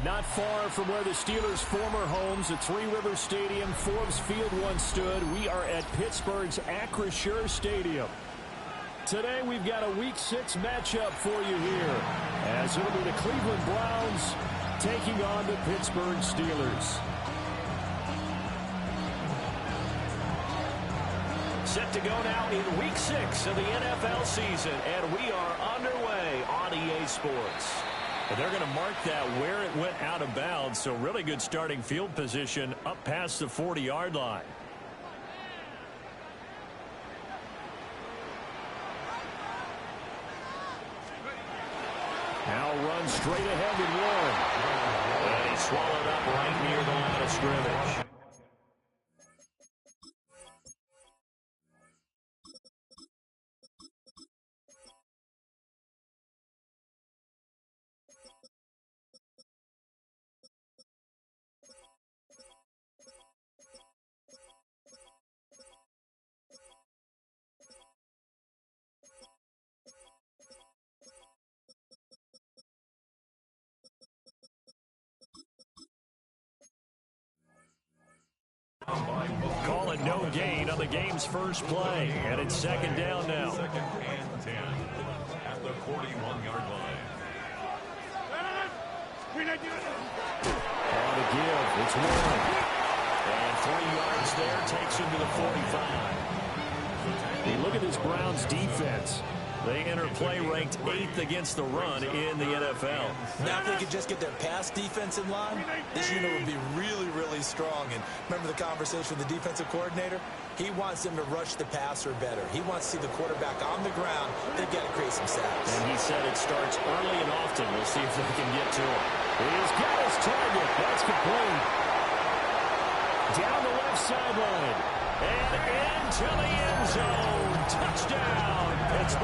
Not far from where the Steelers' former homes at Three Rivers Stadium, Forbes Field once stood, we are at Pittsburgh's Acrisure Stadium. Today we've got a Week 6 matchup for you here, as it'll be the Cleveland Browns taking on the Pittsburgh Steelers. Set to go now in Week 6 of the NFL season, and we are underway on EA Sports. And they're going to mark that where it went out of bounds, so really good starting field position up past the 40-yard line. Now runs straight ahead and one. And he's swallowed up right near the line of scrimmage. Calling no gain on the game's first play, and it's second down now. Second and 10 at the 41-yard line. On the give, it's one. And 3 yards there takes him to the 45. You look at this Browns defense. They enter play ranked 8th against the run in the NFL. Now if they could just get their pass defense in line, this unit would be really, really strong. And remember the conversation with the defensive coordinator? He wants them to rush the passer better. He wants to see the quarterback on the ground. They've got to create some sacks. And he said it starts early and often. We'll see if they can get to him. He's got his target. That's complete. Down the left sideline. And into the end zone. Touchdown. I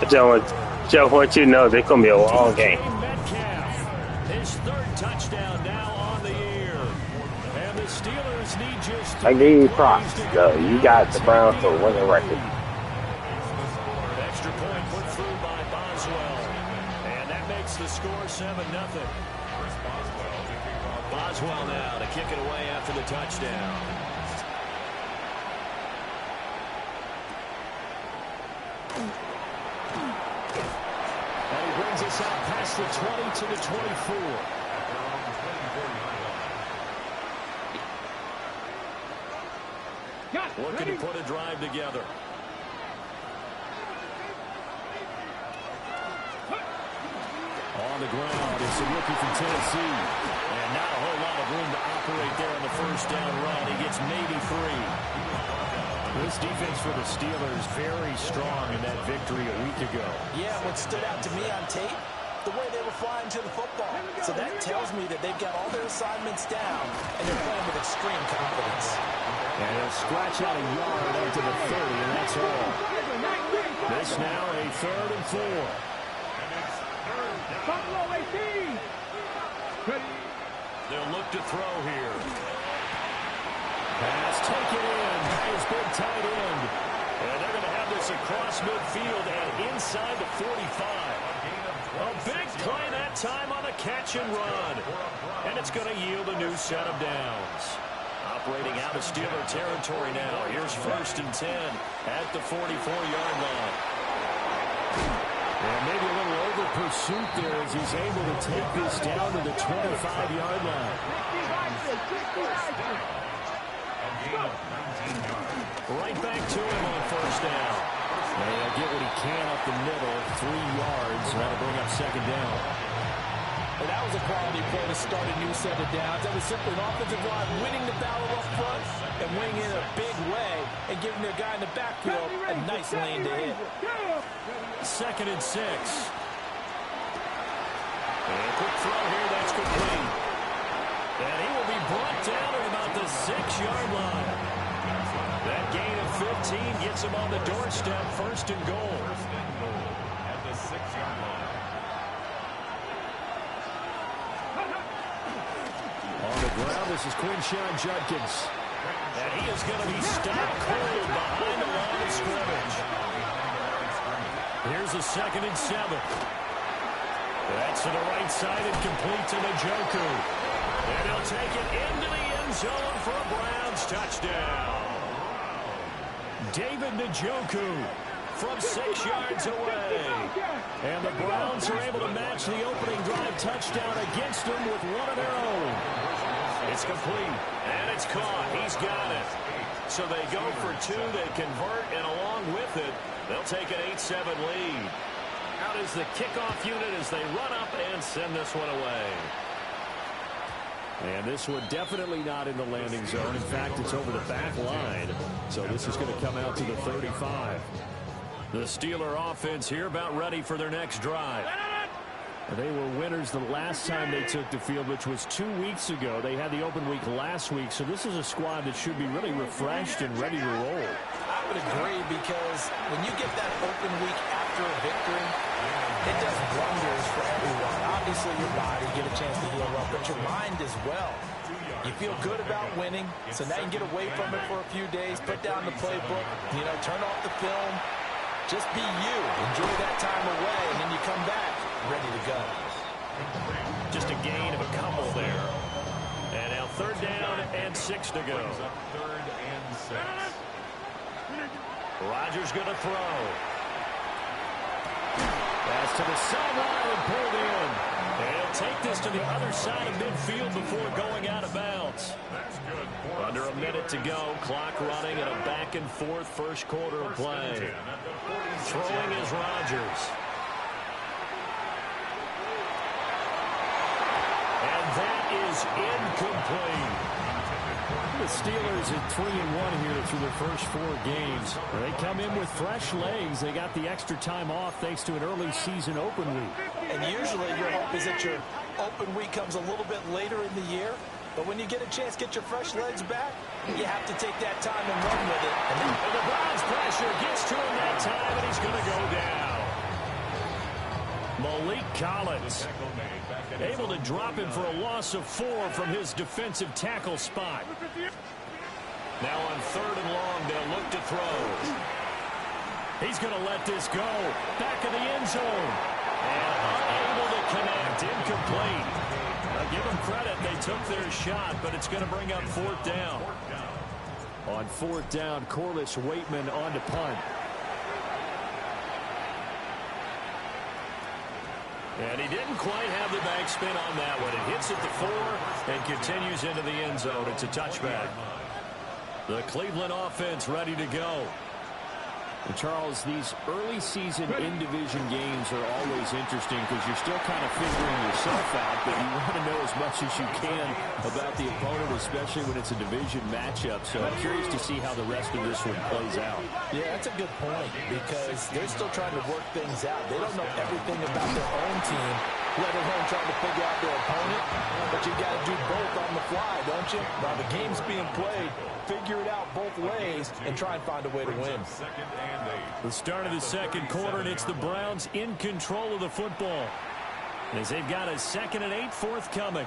just want you to know they're going to be a long game. His third touchdown now on the year. And the Steelers need just I give you props, though. You got the Browns for winning record. Extra point put through by Boswell. And that makes the score 7-0. Boswell now to kick it away after the touchdown. Brings us out past the 20 to the 24. Looking to put a drive together. On the ground is the rookie from Tennessee. And not a whole lot of room to operate there on the first down run. He gets maybe 3. This defense for the Steelers very strong in that victory a week ago. Yeah, what stood out to me on tape, the way they were flying to the football. So that tells me that they've got all their assignments down, and they're playing with extreme confidence. And they'll scratch out a yard out to the 30, and that's all. This now a 3rd and 4. They'll look to throw here. Pass taken in by his big tight end. And they're going to have this across midfield and inside the 45. A big play that time on the catch and run. And it's going to yield a new set of downs. Operating out of Steeler territory now. Here's 1st and 10 at the 44-yard line. And maybe a little over pursuit there as he's able to take this down to the 25-yard line. Right back to him on 1st down. And he'll get what he can up the middle, 3 yards, and that'll bring up 2nd down. Well, that was a quality play to start a new set of downs. That was simply an offensive line winning the battle up front and winning in a big way and giving their guy in the backfield a nice lane to hit. 2nd and 6. And a quick throw here, that's complete. And he will be brought down at about the 6-yard line. That gain of 15 gets him on the doorstep, 1st and goal. At the 6-yard line. On the ground, this is Quinshawn Judkins. And he is going to be stopped cold behind the line of scrimmage. Here's a 2nd and 7. That's to the right side and complete to Njoku. And he'll take it into the end zone for a Browns touchdown. David Njoku from 6 yards away. And the Browns are able to match the opening drive touchdown against them with one of their own. It's complete, and it's caught. He's got it. So they go for 2, they convert, and along with it, they'll take an 8-7 lead. Out is the kickoff unit as they run up and send this one away. And this one definitely not in the landing zone. In fact, it's over the back line. So this is going to come out to the 35. The Steeler offense here about ready for their next drive. They were winners the last time they took the field, which was 2 weeks ago. They had the open week last week, so this is a squad that should be really refreshed and ready to roll. I would agree, because when you get that open week after a victory, it does wonders for everyone. Obviously, your body, get a chance to heal up, but your mind as well. You feel good about winning, so now you can get away from it for a few days, put down the playbook, turn off the film, just be you. Enjoy that time away, and then you come back ready to go. Just a gain of a couple there. And now 3rd down and 6 to go. 3rd and 6. Rodgers going to throw. Pass to the sideline and pulled in. And he'll take this to the other side of midfield before going out of bounds. Under a minute to go. Clock running and a back and forth first quarter of play. Throwing is Rodgers. And that is incomplete. The Steelers at 3-1 here through their first 4 games. They come in with fresh legs. They got the extra time off thanks to an early season open week. And usually your hope is that your open week comes a little bit later in the year. But when you get a chance to get your fresh legs back, you have to take that time and run with it. And the Browns pressure gets to him that time, and he's going to go down. Malik Collins able to drop him for a loss of 4 from his defensive tackle spot. Now on 3rd and long, they'll look to throw. He's going to let this go. Back of the end zone. And unable to connect. Incomplete. I'll give them credit. They took their shot, but it's going to bring up 4th down. On 4th down, Corliss Waitman on to punt. And he didn't quite have the back spin on that one. It hits at the 4 and continues into the end zone. It's a touchback. The Cleveland offense ready to go. And Charles, these early season in-division games are always interesting because you're still kind of figuring yourself out, but you want to know as much as you can about the opponent, especially when it's a division matchup. So I'm curious to see how the rest of this one plays out. Yeah, that's a good point, because they're still trying to work things out. They don't know everything about their own team, let alone trying to figure out their opponent. But you got to do both on the fly, don't you? While the game's being played, figure it out both ways and try and find a way to win. The start of the second quarter, and it's the Browns in control of the football as they've got a 2nd and 8 forthcoming.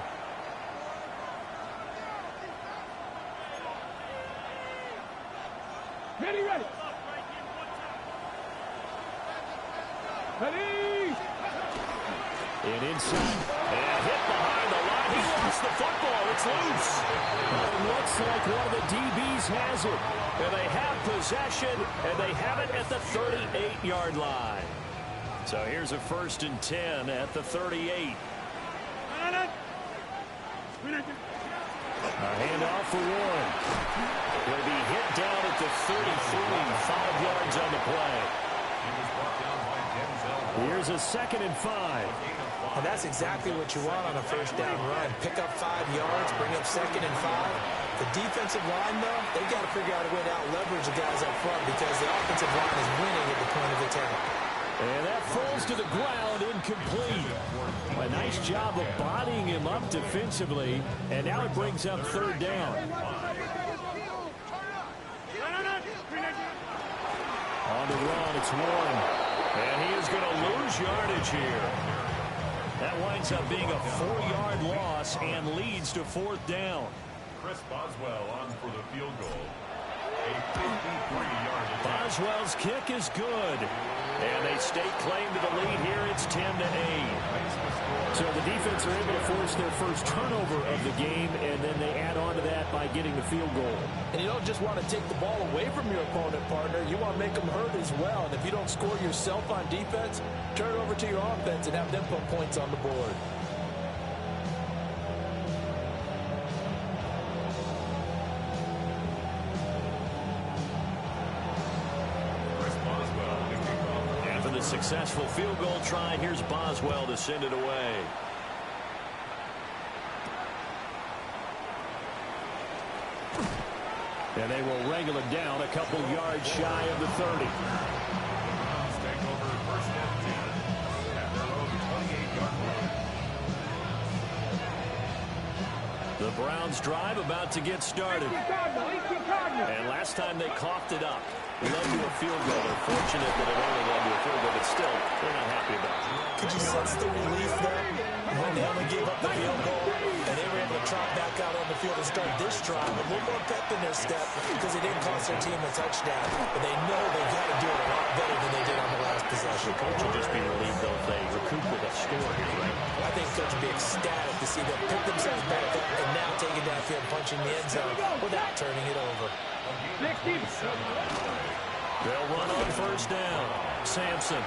Ready. And inside. And hit behind the line. He lost the football. It's loose. It looks like one of the DBs has it. And they have possession, and they have it at the 38-yard line. So here's a 1st and 10 at the 38. A handoff for Warren. He'll be hit down at the 33, 5 yards on the play. Here's a 2nd and 5. And that's exactly what you want on a 1st down run. Pick up 5 yards, bring up 2nd and 5. The defensive line, though, they've got to figure out a way to out-leverage the guys up front because the offensive line is winning at the point of attack. And that falls to the ground, incomplete. A nice job of bodying him up defensively, and now it brings up 3rd down. On the run, it's Warren. And he is going to lose yardage here. That winds up being a 4-yard loss and leads to 4th down. Chris Boswell on for the field goal. Boswell's kick is good. And they stake claim to the lead here. It's 10-8. So the defense are able to force their first turnover of the game, and then they add on to that by getting the field goal. And you don't just want to take the ball away from your opponent, partner. You want to make them hurt as well. And if you don't score yourself on defense, turn it over to your offense and have them put points on the board. Successful field goal try. Here's Boswell to send it away. And they will wrangle it down a couple yards shy of the 30. Take over first and 10 at their own 28-yard line. The Browns drive about to get started. And last time they coughed it up. Led to a field goal. They're fortunate that it only led to a field goal, but still, they're not happy about it. Could you sense the relief there when they only gave up the field goal and they were able to trot back out on the field and start this drive with a little more pep in their step because they didn't cost their team a touchdown, but they know they've got to do it a lot better than they did on the last possession. Coach will just be relieved, though, if they recoup with a score here, right? I think Coach will be ecstatic to see them pick themselves back up and now take it downfield, punching the end zone without turning it over. They'll run on first down. Sampson.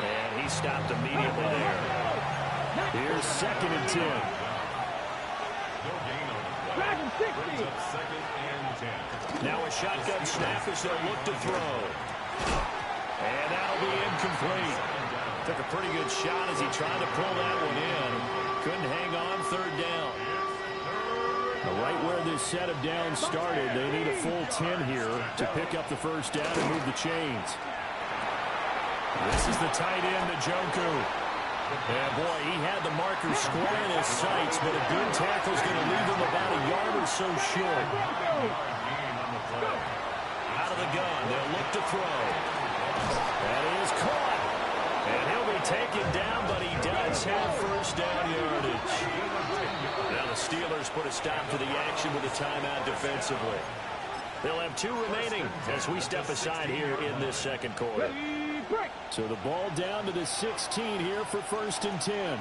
And he stopped immediately there. Here's 2nd and 10. Now a shotgun snap as they'll look to throw. And that'll be incomplete. Took a pretty good shot as he tried to pull that one in. Couldn't hang on 3rd down. Right where this set of downs started, they need a full 10 here to pick up the first down and move the chains. This is the tight end, Njoku. Yeah, boy, he had the marker square in his sights, but a good tackle's going to leave him about a yard or so short. Out of the gun, they'll look to throw. That is caught. And he'll be taken down, but he does have first down yardage. Now the Steelers put a stop to the action with a timeout defensively. They'll have 2 remaining as we step aside here in this 2nd quarter. So the ball down to the 16 here for 1st and 10.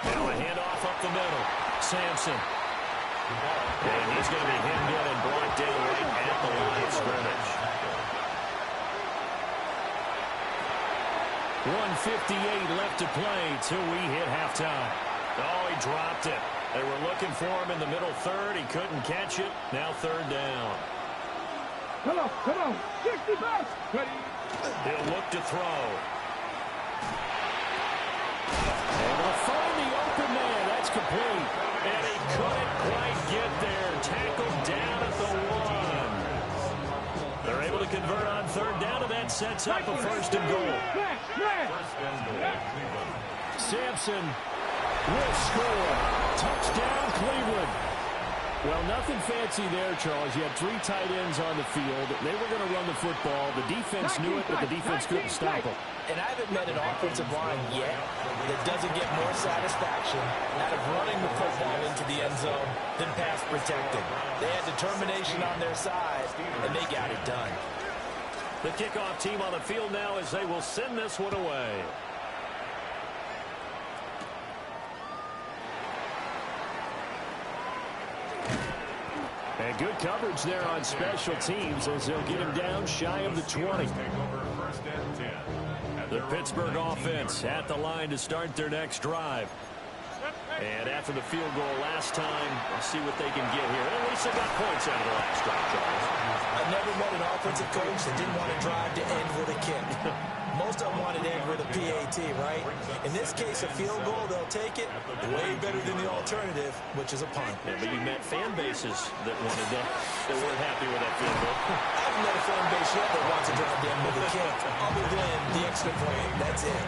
Now a handoff up the middle. Sampson. And he's going to be hemmed in and brought down right at the line of scrimmage. 1:58 left to play till we hit halftime. Oh, he dropped it. They were looking for him in the middle 3rd. He couldn't catch it. Now 3rd down. Come on. 65. He'll look to throw. And will find the open man. That's complete. And he couldn't quite get there. Tackled down at the 1. They're able to convert on 3rd down, and that sets up a 1st and goal. Sampson will score. Touchdown, Cleveland. Well, nothing fancy there, Charles. You had 3 tight ends on the field. They were going to run the football. The defense knew it, but the defense couldn't stop them. And I haven't met an offensive line yet that doesn't get more satisfaction out of running the football into the end zone than pass protecting. They had determination on their side, and they got it done. The kickoff team on the field now as they will send this one away. And good coverage there on special teams as they'll get him down shy of the 20. The Pittsburgh offense at the line to start their next drive. And after the field goal last time, we'll see what they can get here. At least they got points out of the last drive, Charles. I've never met an offensive coach that didn't want to drive to end with a kick. Most of them wanted to end with a PAT, right? In this case, a field goal, they'll take it. Way better than the alternative, which is a punt. Yeah, but you met fan bases that wanted that, that weren't happy with that field goal. I haven't met a fan base yet that wants to drive to end with a kick, other than the extra point. That's it.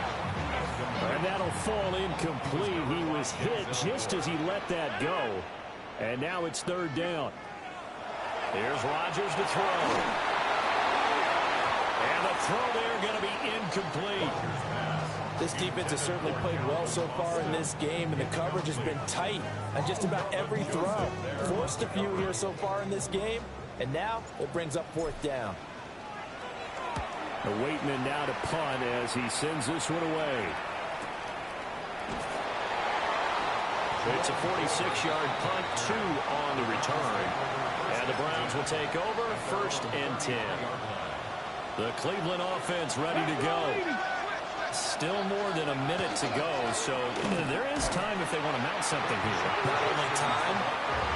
And that'll fall incomplete. He was hit just as he let that go. And now it's 3rd down. Here's Rodgers to throw. And the throw there going to be incomplete. This defense has certainly played well so far in this game, and the coverage has been tight on just about every throw. Forced a few here so far in this game, and now it brings up fourth down. The Waitman now to punt as he sends this one away. It's a 46-yard punt, 2 on the return. And the Browns will take over, 1st and 10. The Cleveland offense ready to go. Still more than a minute to go, so there is time if they want to mount something here. Not only time,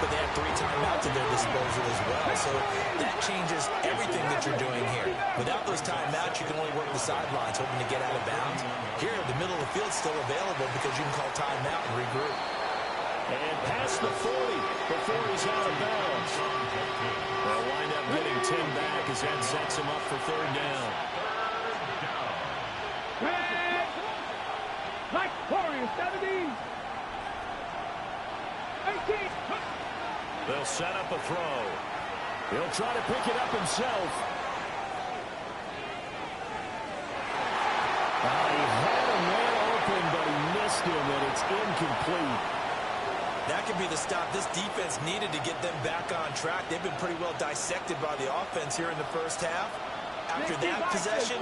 but they have 3 timeouts at their disposal as well. So that changes everything that you're doing here. Without those timeouts, you can only work the sidelines, hoping to get out of bounds. Here, the middle of the field's still available because you can call timeout and regroup. And past the 40 before he's out of bounds. They'll wind up getting 10 back as that sets him up for 3rd down. Like Warriors, 17. 18. They'll set up a throw. He'll try to pick it up himself. He had a man open, but he missed him, and it's incomplete. That could be the stop this defense needed to get them back on track. They've been pretty well dissected by the offense here in the first half. After that possession,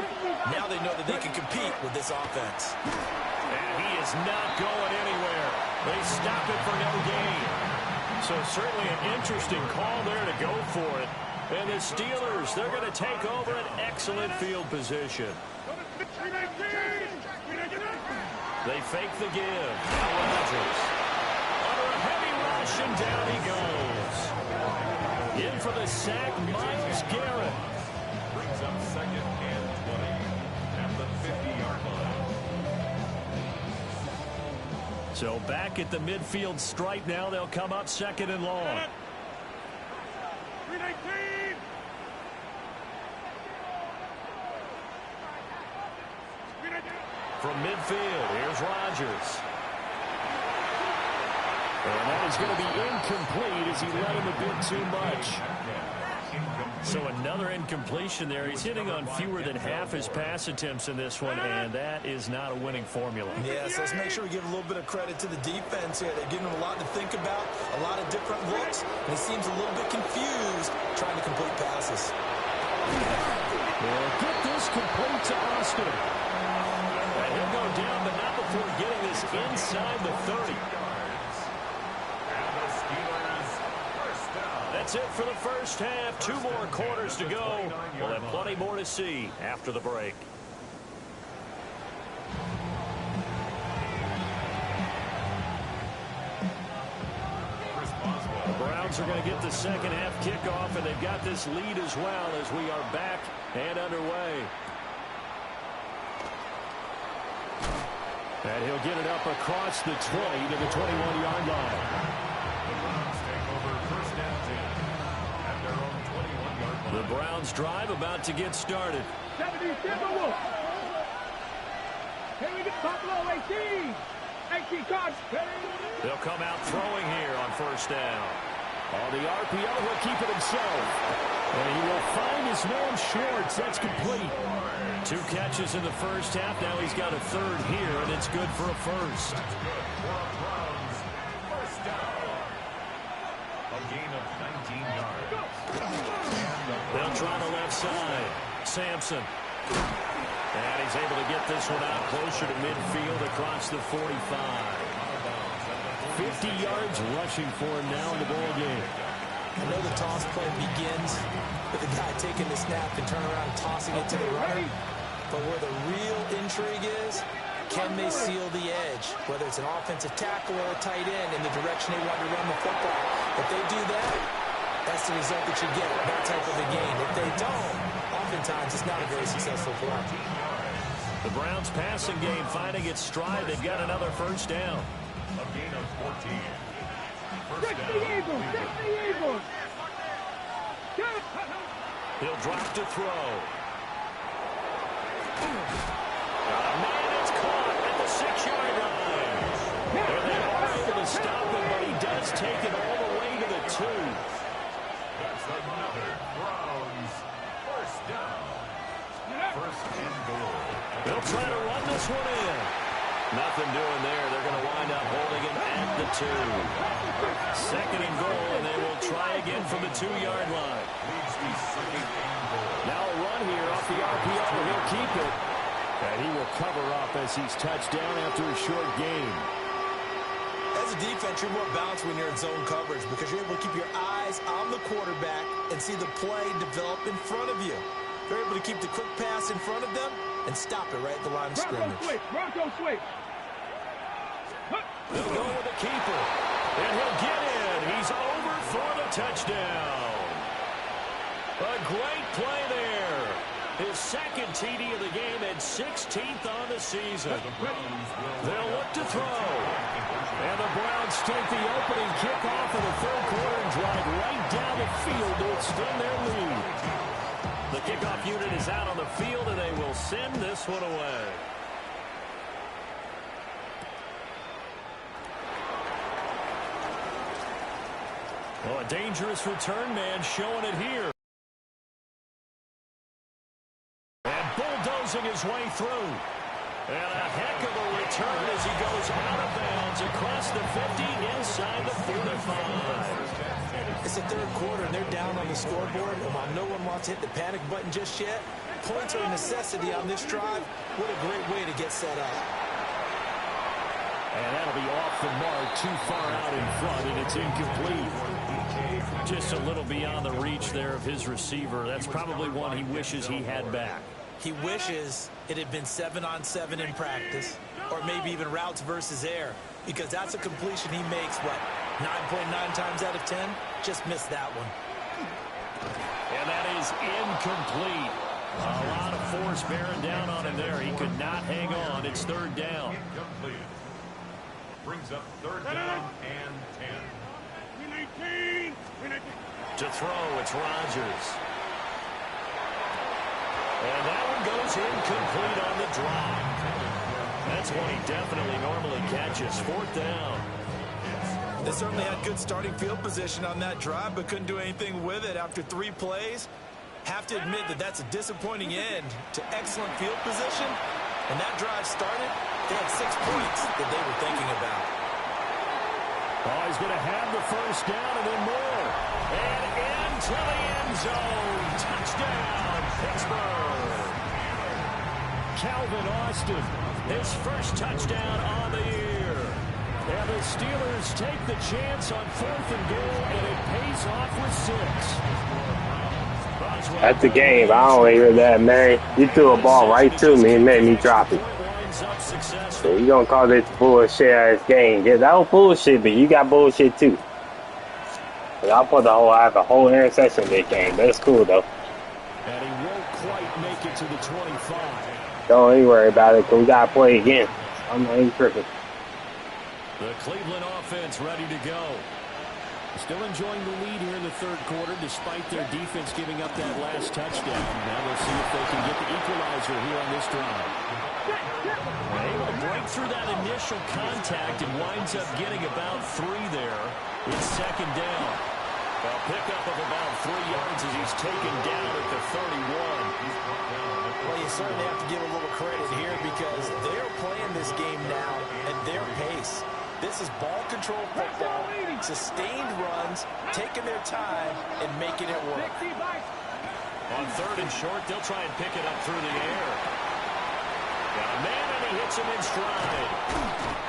now they know that they can compete with this offense. And he is not going anywhere. They stop it for no gain. So certainly an interesting call there to go for it. And the Steelers, they're going to take over an excellent field position. They fake the give. Now Rodgers. Under a heavy rush, and down he goes. In for the sack, Myles Garrett. Brings up 2nd and 20 at the 50-yard line. So back at the midfield stripe now, they'll come up 2nd and long. From midfield, here's Rodgers. And that is going to be incomplete as he let him a bit too much. So another incompletion there. He's hitting on fewer than half his pass attempts in this one, and that is not a winning formula. Yes, let's make sure we give a little bit of credit to the defense here. They're giving him a lot to think about, a lot of different looks, and he seems a little bit confused trying to complete passes. Well, get this complete to Austin. And he'll go down, but not before getting this inside the 30. That's it for the first half. 2 more quarters to go. We'll have plenty more to see after the break. The Browns are going to get the second half kickoff, and they've got this lead as well as we are back and underway. And he'll get it up across the 20 to the 21-yard line. The Browns take over 1st and 10 at their own 21-yard line. The Browns drive about to get started. 70, Timberwolves. Here we go, Buffalo, 18. 18 cards. They'll come out throwing here on 1st down. On the RPO, he'll keep it himself. And he will find his man Schwartz. That's complete. 2 catches in the first half. Now he's got a 3rd here, and it's good for a 1st. That's good for a Browns 1st down. A gain of 19 yards. They'll try the left side. Sampson. And he's able to get this one out closer to midfield across the 45. 50 yards rushing for him now in the ball game. I know the toss play begins with the guy taking the snap and turn around and tossing it to the runner. But where the real intrigue is, can they seal the edge? Whether it's an offensive tackle or a tight end in the direction they want to run the football. If they do that, that's the result that you get, that type of a game. If they don't, oftentimes it's not a very successful play. The Browns passing game finding its stride. They've got another 1st down. A gain of 14. Check the Eagles. Check the Eagles. He'll drop to throw. Man, it's caught at the 6-yard line. And they are able to stop him, but he does take it all the way to the 2. That's another Browns 1st down. 1st They'll try to run this one in. Nothing doing there. They're going to wind up holding him at the 2. Second and goal, and they will try again from the 2-yard line. Now a run here off the RPO. He'll keep it. And he will cover up as he's touched down after a short gain. As a defense, you're more balanced when you're in zone coverage because you're able to keep your eyes on the quarterback and see the play develop in front of you. You're able to keep the quick pass in front of them and stop it right at the line of scrimmage. Bronco switch. They'll go with the keeper. And he'll get in. He's over for the touchdown. A great play there. His second TD of the game and 16th on the season. They'll look to throw. And the Browns take the opening kickoff of the third quarter and drive right down the field to extend their lead. The kickoff unit is out on the field, and they will send this one away. Oh, a dangerous return man showing it here. And bulldozing his way through. And a heck of a return as he goes out of bounds across the 50 inside the 45. It's the third quarter, and they're down on the scoreboard. And while no one wants to hit the panic button just yet, points are a necessity on this drive. What a great way to get set up. And that'll be off the mark, too far out in front, and it's incomplete. Just a little beyond the reach there of his receiver. That's probably one he wishes he had back. He wishes it had been 7-on-7 in practice, or maybe even routes versus air, because that's a completion he makes, 9.9 times out of 10? Just missed that one. And that is incomplete. A lot of force bearing down on him there. He could not hang on. It's third down. Incomplete. Brings up third down and 10. To throw, it's Rodgers. And that one goes incomplete on the drop. That's one he definitely normally catches. Fourth down. They certainly had good starting field position on that drive, but couldn't do anything with it after 3 plays. Have to admit that that's a disappointing end to excellent field position. When that drive started, they had 6 points that they were thinking about. Oh, he's going to have the first down and then more. And into the end zone. Touchdown, Pittsburgh. Calvin Austin, His first touchdown on the year. and the Steelers take the chance on 4th and goal, and it pays off with 6. That's the game. I don't hear that, man. You threw a ball right to me and made me drop it. So you gonna call this bullshit ass game? Yeah, that was bullshit, but you got bullshit too. But I have a whole interception this game. That's cool though. And he won't quite make it to the 25. Don't even worry about it, 'cause we gotta play again. I'm not even tripping. The Cleveland offense ready to go. Still enjoying the lead here in the third quarter, despite their defense giving up that last touchdown. Now we'll see if they can get the equalizer here on this drive. Able to break through that initial contact and winds up getting about 3 there. It's second down. A pickup of about 3 yards as he's taken down at the 31. Well, you certainly have to give a little credit here because they're playing this game now at their pace. This is ball control football, sustained runs, taking their time, and making it work. On 3rd and short, they'll try and pick it up through the air. Got a man, and he hits him in stride.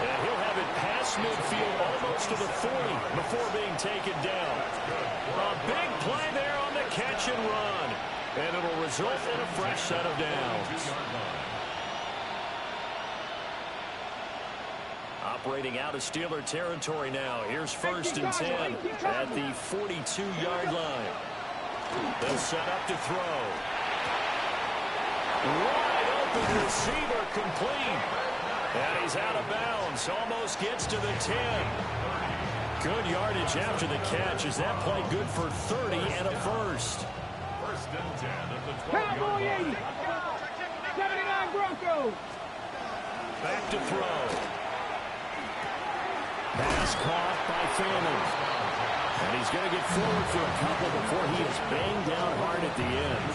And he'll have it past midfield almost to the 40 before being taken down. A big play there on the catch and run. And it'll result in a fresh set of downs. Operating out of Steeler territory now. Here's 1st and 10 at the 42-yard line. They'll set up to throw. Wide open receiver complete. And he's out of bounds. Almost gets to the 10. Good yardage after the catch. Is that play good for 30 and a first? 1st and 10 at the 12-yard line. 79 Broncos. Back to throw. Pass caught by Fanning. And he's going to get forward for a couple before he is banged down hard at the end.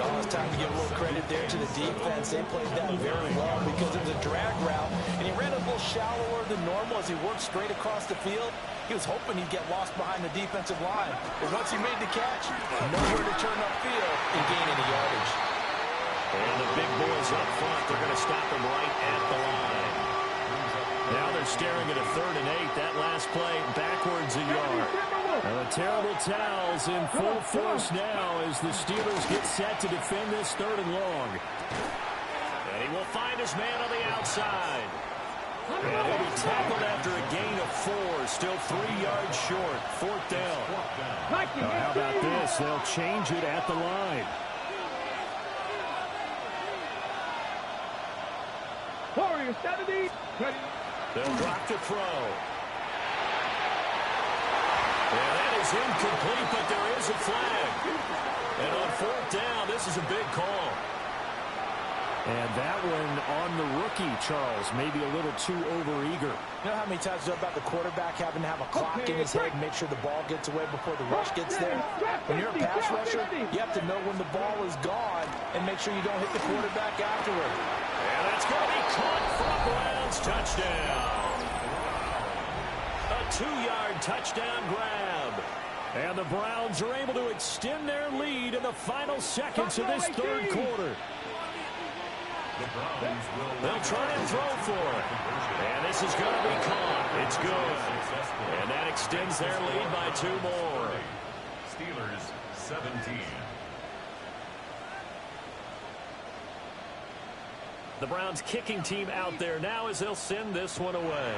Oh, it's time to give a little credit there to the defense. They played that very well because it was a drag route, and he ran a little shallower than normal as he worked straight across the field. He was hoping he'd get lost behind the defensive line. But once he made the catch, nowhere to turn upfield and gain any yardage. And the big boys up front, they're going to stop him right at the line. Now they're staring at a 3rd and 8. That last play backwards a yard. And the terrible towels in full force now as the Steelers get set to defend this 3rd and long. And he will find his man on the outside. And he'll be tackled after a gain of 4. Still 3 yards short. 4th down. How about this? They'll change it at the line. Warriors 70. They'll drop to throw. And that is incomplete, but there is a flag. And on 4th down, this is a big call. And that one on the rookie, Charles, maybe a little too overeager. You know how many times it's about the quarterback having to have a clock in his head and make sure the ball gets away before the rush gets there? When you're a pass rusher, you have to know when the ball is gone and make sure you don't hit the quarterback afterward. And that's going to be caught for a Browns touchdown. A 2-yard touchdown grab. And the Browns are able to extend their lead in the final seconds of this 3rd quarter. They'll try and throw for it. And this is going to be caught. It's good. And that extends their lead by 2 more. Steelers 17. The Browns kicking team out there now as they'll send this one away.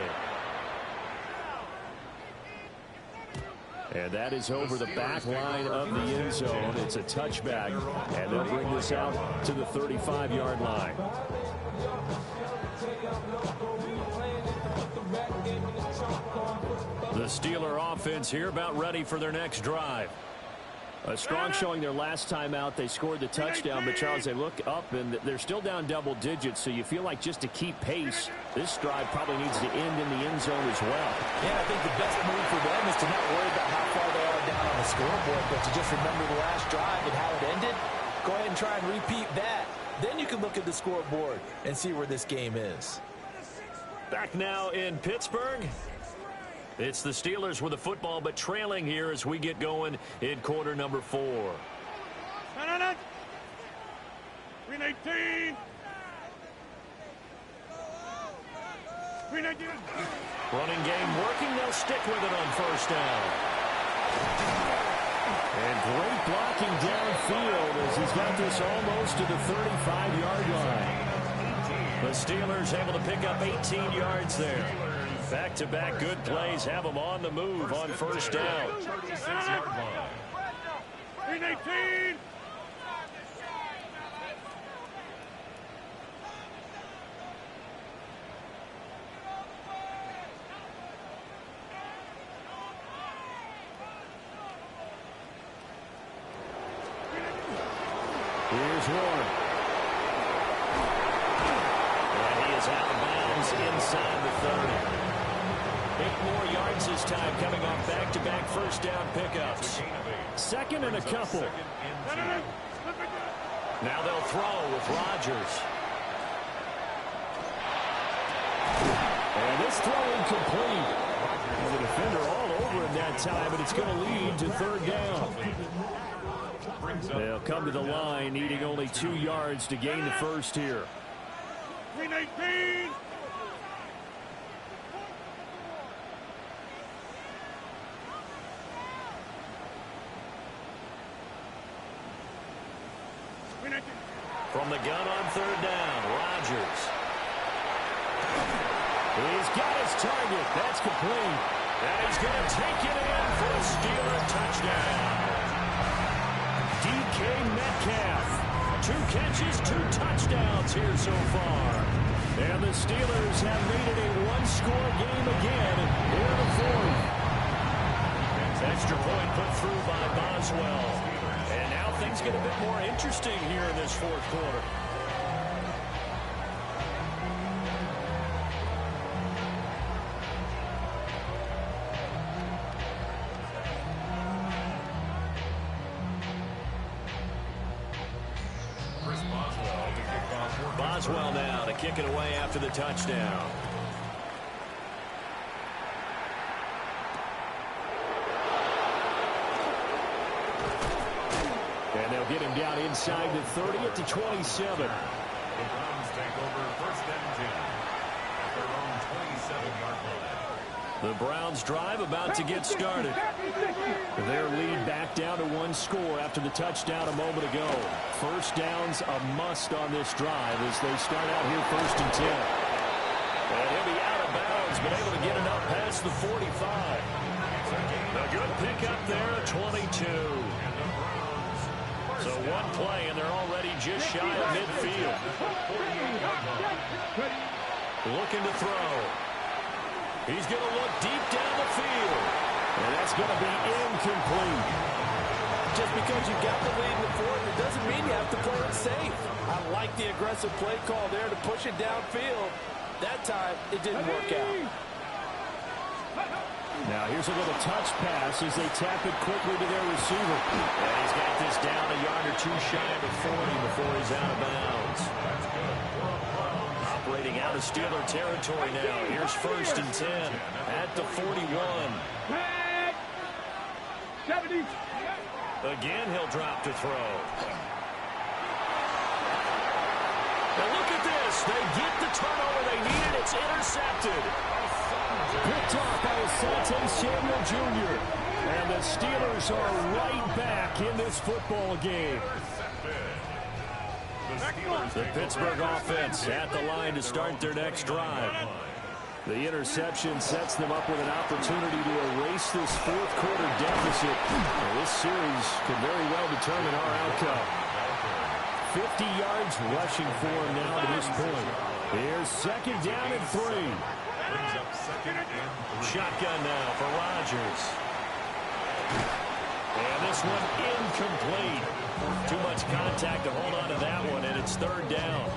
And that is over the back line of the end zone. It's a touchback. And they'll bring this out to the 35-yard line. The Steeler offense here about ready for their next drive. A strong showing their last time out. They scored the touchdown, but Charles, they look up and they're still down double digits, so you feel like just to keep pace, this drive probably needs to end in the end zone as well. Yeah, I think the best move for them is to not worry about how far they are down on the scoreboard, but to just remember the last drive and how it ended. Go ahead and try and repeat that. Then you can look at the scoreboard and see where this game is. Back now in Pittsburgh. It's the Steelers with the football, but trailing here as we get going in quarter number 4. Green 18. Green 18. Running game working. They'll stick with it on 1st down. And great blocking downfield as he's got this almost to the 35-yard line. The Steelers able to pick up 18 yards there. Back-to-back good plays have them on the move on 1st down. 36-yard line. Green 18. Here's Warren. And he is out of bounds inside the 30. 8 more yards this time coming off back-to-back 1st down pickups. 2nd and a couple. Now they'll throw with Rodgers. And this throw incomplete. The defender all over him that time, but it's going to lead to 3rd down. They'll come to the line, needing only 2 yards to gain the 1st here. Green 18. From the gun on 3rd down, Rodgers. He's got his target. That's complete. And he's going to take it in for a Steeler touchdown. DK Metcalf. 2 catches, 2 touchdowns here so far. And the Steelers have made it a 1-score game again here in the 4th. Extra point put through by Boswell. And now things get a bit more interesting here in this 4th quarter. Boswell now to kick it away after the touchdown. And they'll get him down inside the 30 at the 27. The Browns take over first and 10 at their own 27-yard line. The Browns drive about to get started. Their lead back down to one score after the touchdown a moment ago. First down's a must on this drive as they start out here first and 10. And he'll be out of bounds, but able to get it up past the 45. A good pickup there at 22. So one play, and they're already just shy of midfield. Looking to throw. He's going to look deep down the field. And that's going to be incomplete. Just because you got the lead in the fourth, it doesn't mean you have to play it safe. I like the aggressive play call there to push it downfield. That time, it didn't work out. Now here's a little touch pass as they tap it quickly to their receiver. And he's got this down a yard or two shy of the 40 before he's out of bounds. Operating out of Steeler territory now. Here's first and 10 at the 41. Again, he'll drop to throw. Now look at this. They get the turnover they needed. It's intercepted. Picked off by Asante Samuel Jr. And the Steelers are right back in this football game. The Pittsburgh offense at the line to start their next drive. The interception sets them up with an opportunity to erase this fourth quarter deficit. Now, this series could very well determine our outcome. 50 yards rushing for him now to this point. Here's second down and 3. Shotgun now for Rodgers. And this one incomplete. Too much contact to hold on to that one, and it's third down.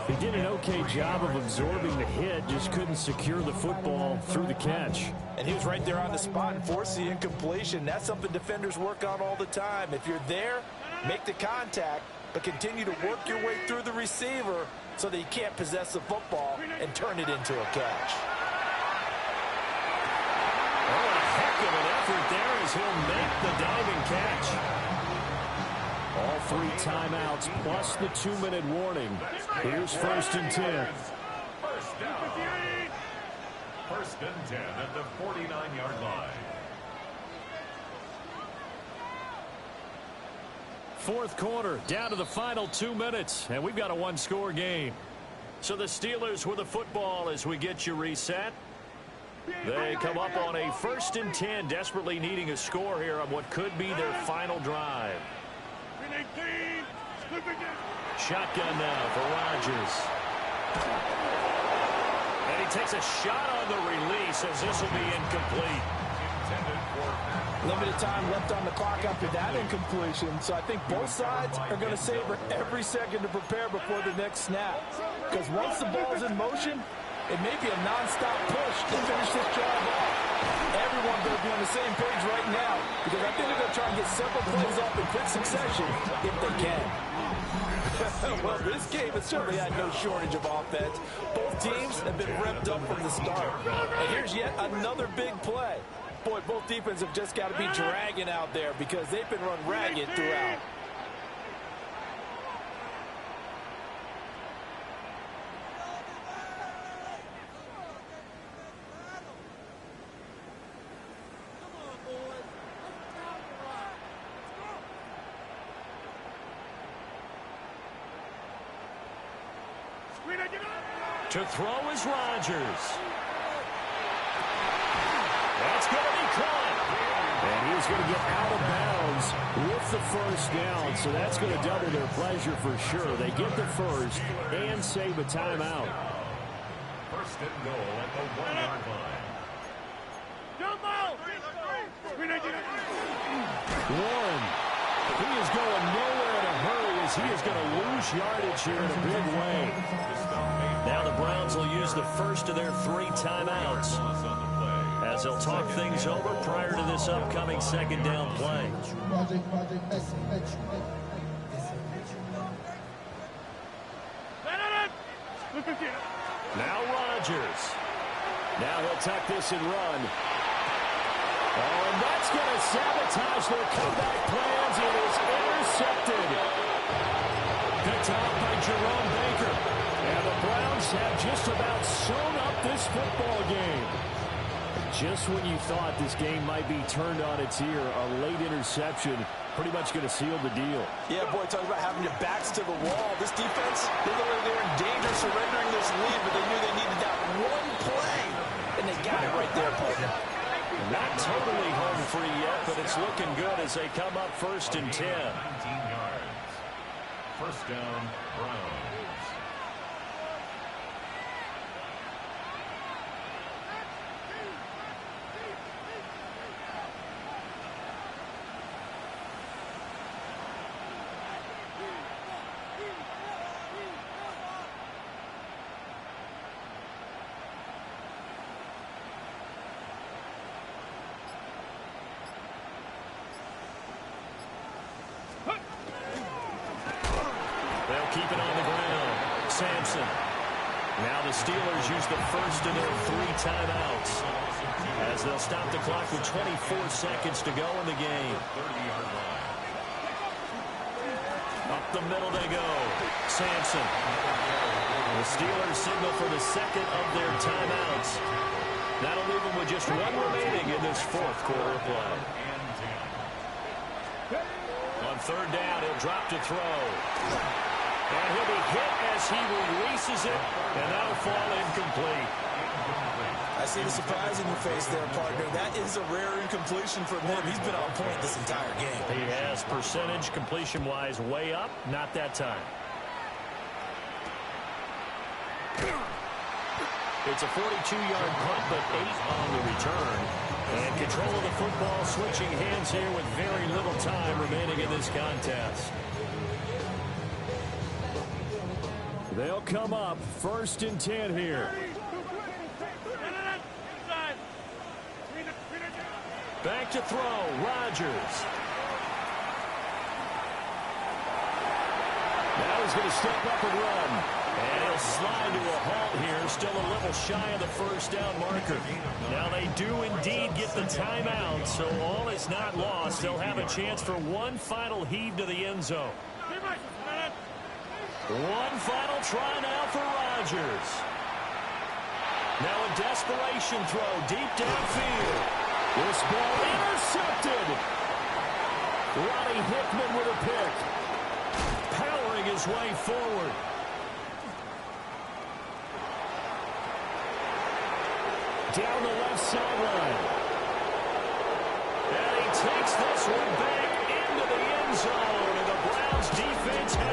He did an okay job of absorbing the hit, just couldn't secure the football through the catch. And he was right there on the spot and forced the incompletion. That's something defenders work on all the time. If you're there, make the contact, but continue to work your way through the receiver so that he can't possess the football and turn it into a catch. Oh, a heck of an effort there as he'll make the diving catch. All 3 timeouts plus the 2-minute warning. Here's first and 10. First down. First and 10 at the 49-yard line. Fourth quarter, down to the final 2 minutes, and we've got a one-score game. So the Steelers with the football as we get you reset. They come up on a first and 10, desperately needing a score here on what could be their final drive. Shotgun now for Rodgers. And he takes a shot on the release as this will be incomplete. Limited time left on the clock after that incompletion, so I think both sides are going to savor every second to prepare before the next snap. Because once the ball's in motion, it may be a non-stop push to finish this job off. Everyone better be on the same page right now, because I think they're going to try and get several plays off in quick succession if they can. Well, this game has certainly had no shortage of offense. Both teams have been revved up from the start. And here's yet another big play. Boy, both defenses have just got to be dragging out there because they've been run ragged throughout. To throw is Rodgers. That's going to be caught. And he's going to get out of bounds with the first down. So that's going to double their pleasure for sure. They get the first and save a timeout. First and goal at the 1-yard line. Warren. He is going nowhere in a hurry as he is going to lose yardage here in a big way. Now the Browns will use the first of their 3 timeouts as they'll talk things over prior to this upcoming second down play. Now Rodgers. Now he'll tuck this and run. Oh, and that's going to sabotage their comeback plans. It is intercepted. Picked off by Jerome Baker. And the Browns have just about sewn up this football game. Just when you thought this game might be turned on its ear, a late interception pretty much going to seal the deal. Yeah, boy, talk about having your backs to the wall. This defense, they were in danger of surrendering this lead, but they knew they needed that one play, and they got it right there, partner. Not totally home free yet, but it's looking good as they come up 1st and 10. 19 yards. First down, Browns. Keep it on the ground. Sampson. Now the Steelers use the first of their 3 timeouts as they'll stop the clock with 24 seconds to go in the game. 30-yard line. Up the middle they go. Sampson. The Steelers signal for the second of their timeouts. That'll leave them with just 1 remaining in this 4th quarter play. On 3rd down, he'll drop to throw. And he'll be hit as he releases it, and that'll fall incomplete. I see the surprise in your face there, partner. That is a rare incompletion from him. He's been on point this entire game. He has percentage completion-wise way up, not that time. It's a 42-yard punt, but 8 on the return. And control of the football switching hands here with very little time remaining in this contest. They'll come up 1st and 10 here. Back to throw, Rodgers. Now he's going to step up and run. And he'll slide to a halt here, still a little shy of the 1st down marker. Now they do indeed get the timeout, so all is not lost. They'll have a chance for one final heave to the end zone. One final try now for Rodgers. Now a desperation throw deep downfield. This ball intercepted. Ronnie Hickman with a pick. Powering his way forward. Down the left sideline. And he takes this one back into the end zone. And the Browns defense has